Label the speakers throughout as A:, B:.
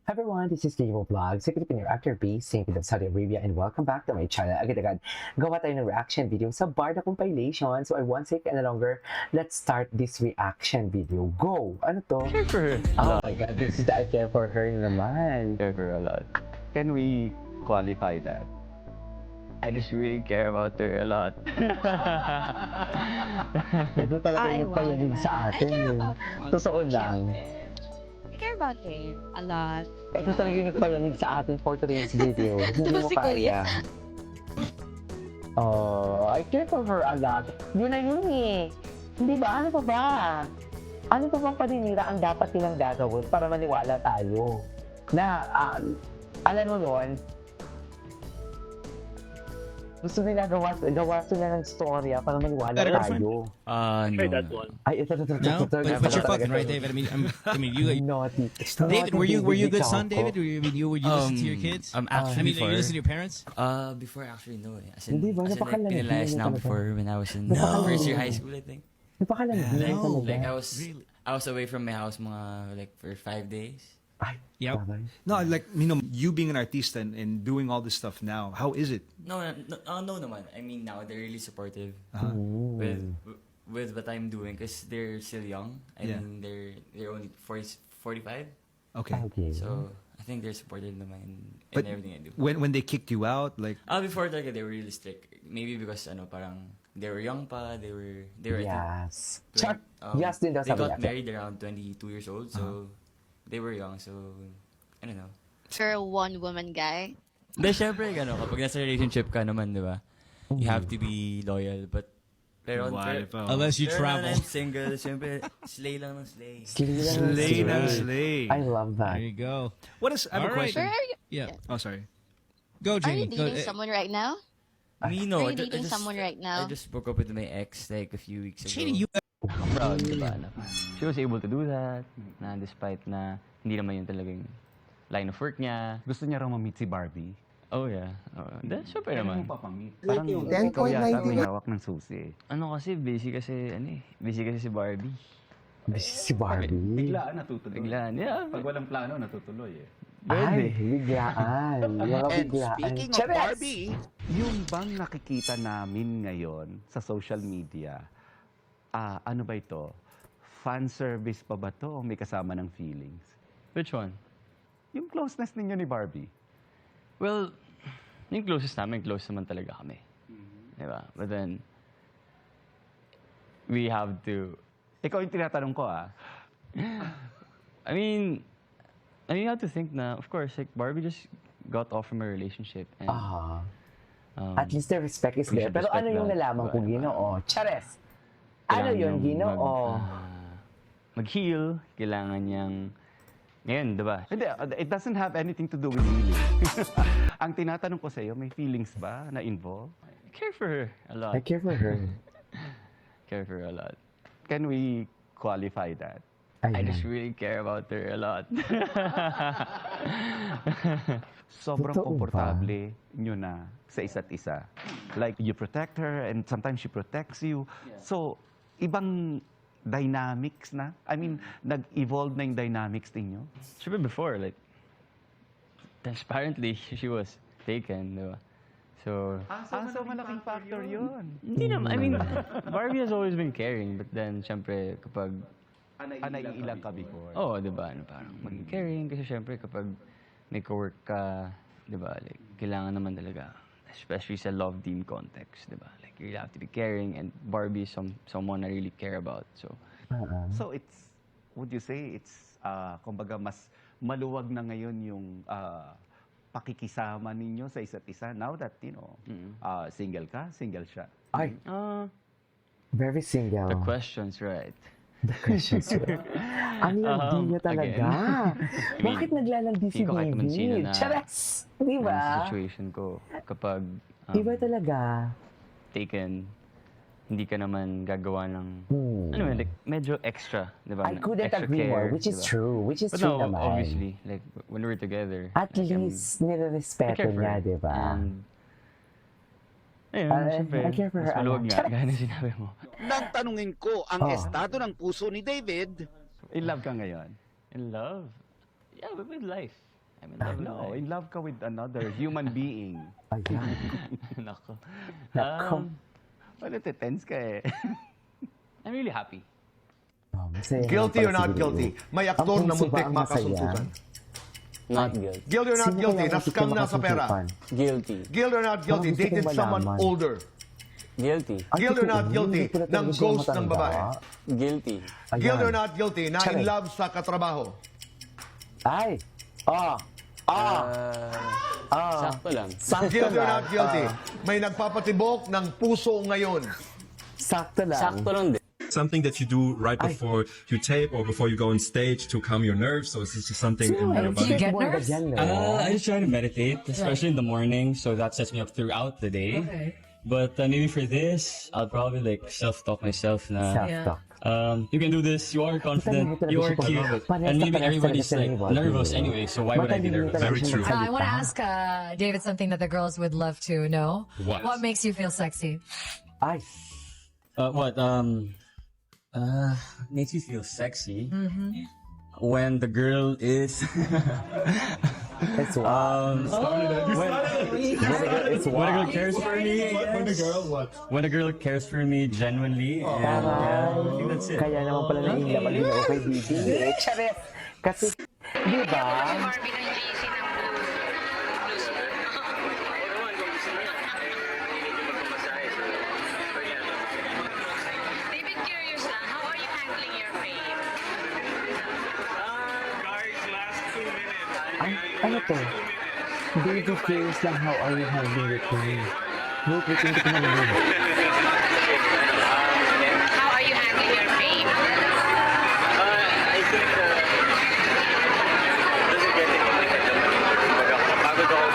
A: Hi everyone, this is Diego Vlog, sa Filipino actor based sa Kingdom of Saudi Arabia, and welcome back to my channel. Agad-agad, gawa tayo ng reaction video sa Barda compilation. So I won't take any longer. Let's start this reaction video. Go! Ano to?
B: Care for her.
A: Oh my god, this is the I care for her naman.
B: Care for her a lot. Can we qualify that? I just really care about her a lot.
A: Ito talaga yung payanig sa atin. Totoo lang.
C: I care about her a lot.
A: Ito talaga yung payanig sa atin for today's video. Hindi mo
C: Si Kuya.
A: kaya. Oh, I care for her a lot. Yun na yun eh. Hindi ba? Ano pa ba? Ano pa bang paninira ang dapat nilang gagawin para maniwala tayo? Na, alam mo nun, gusto nila gawa sila ng storya para maniwala tayo.
B: No.
D: that one.
A: Ay, ito.
E: No, but you're fucking right, David. I mean, you.
A: Naughty.
E: David, were you a good son,
A: Choco.
E: David? Would you listen to your kids?
B: Actually,
E: You listen to your parents?
D: Before actually no eh. As in,
A: Hindi ba?
D: as in like,
A: Napakalandi
D: pinalayas
A: na
D: na ako
A: talaga.
D: before when I was in
A: No.
D: first year high school, I think.
A: Napakalandi na
E: No.
A: talaga.
D: Like
E: Really?
D: I was away from my house mga like for 5 days.
A: Ay,
E: Yep.
A: bagay.
F: No, like, you being an artist and doing all this stuff now, how is it?
D: No, naman. I mean now they're really supportive
A: Ooh.
D: with what I'm doing because they're still young. I
F: Yeah.
D: mean they're only 45.
F: Okay.
A: Okay.
D: So I think they're supportive naman in
F: But
D: everything I do.
F: when they kicked you out, like,
D: Before talaga they were really strict. Maybe because parang they were young pa, they were I think,
A: Yes.
D: Like,
A: Yes din daw
D: they
A: sabi
D: got
A: niya.
D: married around 22 years old, so they were young, so I don't know.
C: For a one-woman guy.
D: Hindi, syempre, kapag nasa relationship ka naman, di ba? You have to be loyal, but pero
E: Unless you
D: pero
E: travel.
D: naman single, syempre, slay lang ng slay.
F: slay na slay.
A: I love that.
E: There you go.
F: What is, I have a
E: All right.
F: question.
C: Where are you?
E: Yeah.
F: Oh, sorry.
E: Go,
C: Are you
E: Jenny. Go.
C: dating someone right now?
D: Me, no.
C: Are you dating someone right now?
D: I just broke up with my ex like a few weeks ago.
E: Jenny, you.
B: I'm proud, diba? Na she was able to do that, na despite na hindi naman yun talagang line of work niya.
G: Gusto niya raw ma-meet si Barbie.
B: Oh, yeah. Syempre naman.
G: Papamit. Parang ikaw yata may hawak ng susi.
B: Ano kasi, busy kasi si Barbie.
A: Si Barbie.
G: Biglaan natutuloy.
B: Biglaan, yeah.
G: Pag walang plano, natutuloy eh.
A: Ay, biglaan. Mga biglaan.
H: Speaking of
A: Chares!
H: Barbie,
G: Yung bang nakikita namin ngayon sa social media, ano ba ito? Fan service pa ba to o may kasama ng feelings?
B: Which one?
G: Yung closeness ninyo ni Barbie.
B: Well, yung closest namin, close naman talaga kami. Diba? But then, we have to,
G: Ikaw yung tinatanong ko
B: I mean, you have to think na, of course, like, Barbie just got off from a relationship. And,
A: At least the respect is
B: we
A: there.
B: should
A: Pero ano
B: respect
A: yung
B: that.
A: nalaman ko,
B: Diba?
A: Ginoo? Chares! Ano
B: kailangan
A: yun,
B: niyang
A: Ginoo?
B: mag-heal, kailangan niyang, ngayon, diba?
G: Hindi, it doesn't have anything to do with healing. Ang tinatanong ko sa iyo, may feelings ba na involved?
B: I care for her a lot.
A: I care for her.
B: Care for her a lot.
G: Can we qualify that?
B: I
A: Ayan.
B: just really care about her a lot.
G: Sobrang
A: Totoo ba?
G: komportable nyo na sa isa't isa. Like, you protect her and sometimes she protects you. So, ibang dynamics na? I mean, nag-evolve na yung dynamics ninyo?
B: Siyempre before, like, transparently, she was taken, diba? So,
G: So malaking factor yun.
B: hindi naman, I mean, Barbie has always been caring, but then, siyempre, kapag,
G: Naiilang ka before.
B: oh, diba, parang maging caring, kasi siyempre, kapag may co-work ka, diba, like, kailangan naman talaga, especially sa love team context, diba? Like, you really have to be caring, and Barbie is someone I really care about, so.
G: So it's, would you say it's, kumbaga mas maluwag na ngayon yung pakikisama ninyo sa isa't isa now that, single ka, single siya.
A: Ay,
B: Uh,
A: very single.
B: the question's right.
A: The questions were, ano yung di niya talaga? Bakit naglalandi si
B: Hindi ko kahit naman sino
A: David?
B: na-
A: Chares! Di
B: Yung
A: ba?
B: situation ko, kapag
A: Iba talaga.
B: taken, hindi ka naman gagawa ng,
A: Hmm.
B: ano like, medyo extra, di ba?
A: I couldn't
B: Extra
A: agree more,
B: care,
A: which is
B: diba?
A: true. Which is
B: But
A: true
B: no,
A: naman.
B: obviously, like, when we're together,
A: At
B: like,
A: least,
B: I
A: nire-respeto
B: care for
A: niya,
B: her.
A: di ba?
B: And, ayun, syempre,
A: I care for her
B: mas
A: a
B: maluwag
A: lot.
B: nga, gaya na sinabi mo.
H: nang tanungin ko ang
A: Oh.
H: estado ng puso ni David,
G: In love ka ngayon?
B: In love? Yeah, but with life. I'm in love
G: No,
B: na.
G: in love ka with another human being.
A: Ayan.
B: Nako.
A: Nako.
G: Well, tense ka eh.
B: I'm really happy.
A: Oh, masaya naman
I: Guilty or
A: pala
I: not
A: siguro.
I: guilty? May
A: Ang
I: aktor na
A: puso ba
I: muntik
A: ang masaya?
I: makasumpukan.
B: Not guilty.
I: Guilty or not
A: Sino
I: guilty?
A: kaya ang
I: Naskam
A: gusto
I: na sa pera.
A: makasusukan?
B: Guilty.
I: Guilty or not guilty?
A: Parang gusto
I: Dated
A: kong
I: someone
A: malaman.
I: older.
B: Guilty.
A: Ay,
I: Guilty or
A: totoo,
I: not guilty
A: hindi ko na
I: ng
A: talaga siya
I: ghost ng
A: matanda.
I: babae?
B: Guilty.
A: Ayan.
I: Guilty or not guilty na in
A: Charay.
I: love sa katrabaho?
A: Ay!
B: Sakto lang.
A: Sakto
I: Guilty or
A: lang.
I: not guilty? May nagpapatibok ng puso ngayon.
A: Sakto lang.
B: Sakto lang din.
J: Something that you do right before you tape or before you go on stage to calm your nerves, or is this just something in your body?
A: Get nerves? Dyan, no?
D: I just try to meditate, especially in the morning, so that sets me up throughout the day.
K: Okay.
D: But maybe for this, I'll probably like self-talk myself na,
A: Self-talk.
D: you can do this, you are confident,
A: Talaga
D: you are
A: siya
D: cute,
A: parehas
D: and
A: na
D: maybe
A: parehas
D: everybody's
A: talaga
D: like
A: sila ni
D: nervous
A: Bobby.
D: anyway, so why would I be
A: Matalino
D: nervous?
A: talaga
J: Very
A: siya
J: true.
A: magsalita.
K: I want to ask David something that the girls would love to know.
J: What?
K: makes you feel sexy?
A: Ay,
D: Makes you feel sexy when the girl is
A: it's wild. It's
D: when a girl
A: wild.
D: cares for me. When a girl what? When a girl cares for me genuinely, and yeah, I think that's it.
A: Kaya naman pala naiiyak pag ginawa kay Bibi. Charet! Kasi, di ba?
L: David, curious lang, how are you handling your fame?
A: Ay, ano to? Baby curious lang, how are you handling your pain? Wait, hindi ko narinig.
L: How are you handling your fame?
B: I think, doesn't get it. Pagod ako.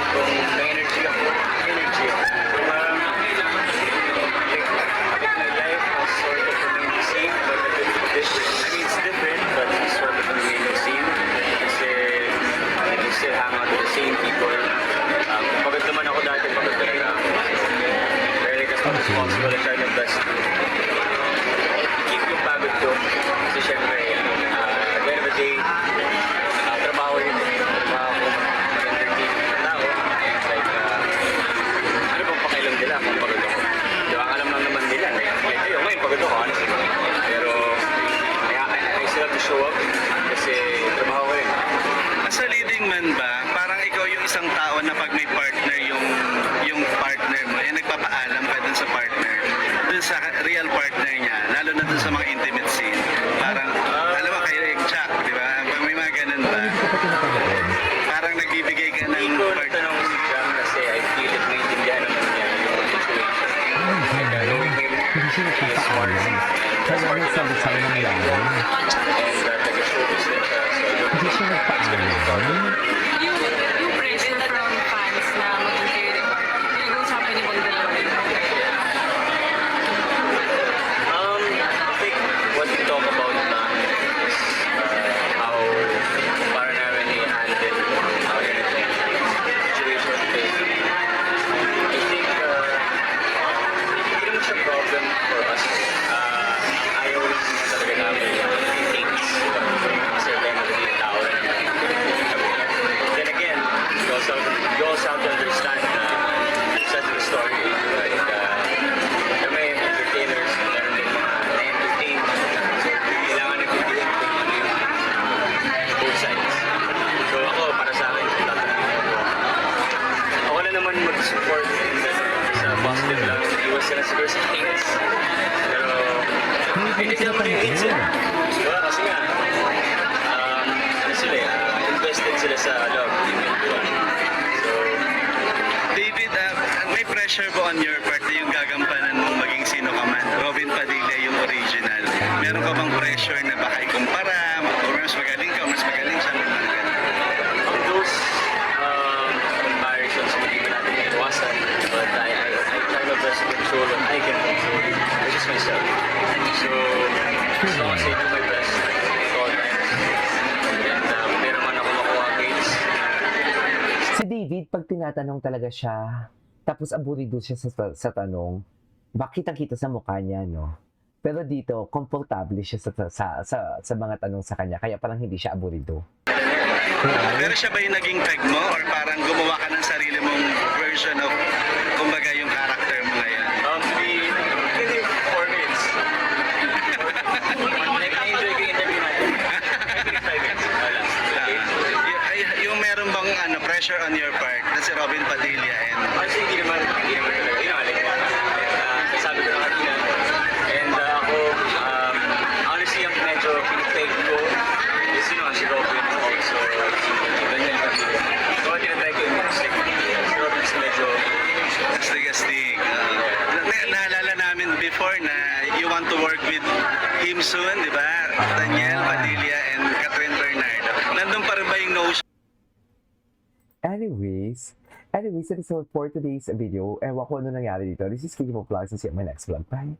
B: Kung may energy ako. So, my life has sort of remained the same, but a bit different. I mean, it's different, but it's sort of remained the same. Kasi, I can still hang out with the same people. Pagod naman ako dati, pagod talaga ako. Pero like, as responsible, I try my best to keep yung pagod ko. Kasi syempre, at the end of the day, trabaho yun. Trabaho ko mag-entertain ng tao. And like, ano bang pakailan nila kung pagod ako? Diba, alam lang naman nila. Like, ayun, ngayon pagod ako, honestly. Pero, I still have to show up kasi trabaho ko rin.
H: As a leading man ba, parang ikaw yung isang tao na pag may partner yung partner mo, eh nagpapaalam ka dun sa partner, dun sa real partner niya, lalo na dun sa mga intimate scene. Parang, alam mo kayo yung chat, di ba? May mga ganun ba? Parang nagbibigay ka ng
B: Hindi ko natanong si Jam kasi I feel it maintindihan naman niya yung situation. Like, knowing him,
A: Hindi siya
B: he is smart.
A: nagpapaalam. Kaya may sabi-sabi ng laman.
B: And taga-showbiz din siya. So,
A: Hindi siya nagpaalam.
L: Yung pressure from fans na mag-interview, pinag-uusapan niyo bang dalawa yun?
B: I think what we talk about now is how para namin i-handle how situation is. I think hindi naman siya problem for us. Ayaw lang naman talaga namin things kasi then tao na then again, you also have to understand such a story like kami entertainers meron din mga na-entertain so kailangan nagbibihin kung ano yung both sides so ako para sa akin ako na naman mag-support sa positive lang iwas sila siguro sa things pero hindi naman yung hate sila diba kasi nga ano sila invested sila sa love team so
H: David, may pressure ba on your part na yung gagampanan mo maging sino ka man? Robin Padilla yung original. Meron ka bang pressure na baka ikumpara? O mas magaling ka, o mas magaling siya? Mga ganun.
B: those comparisons hindi ko natin iwasan but I try my best to control what I can control which is myself so as long as I do my best at all times and meron man ako makuha grades
A: Si David, pag tinatanong talaga siya, tapos aburido siya sa tanong, bakit ang kita sa mukha niya, no? Pero dito, komportable siya sa mga tanong sa kanya, kaya parang hindi siya aburido.
H: Pero siya ba yung naging peg mo or parang gumawa ka ng sarili mong version of kumbaga yung character mo ngayon?
M: Within 4 minutes. Nag-enjoy ko yung interview natin. Within 5 minutes.
H: Yung meron bang pressure on your part na si Robin Padilla and
M: Honestly, hindi naman talaga. Yun nga, like, sabi ko na kanina. And ako, honestly, yung medyo pinipeg ko is, si Robin also, si Daniel Padilla. So, tinatry ko yung music. Si Robin is medyo
H: astig-astig. Naalala namin before na you want to work with him soon, di ba? Daniel Padilla and Catherine Bernardo. Nandun pa rin ba yung notion?
A: Anyways, that is all for today's video. Ewan ko ano nangyari dito. This is Kiki Vlogs and see you on my next vlog. Bye!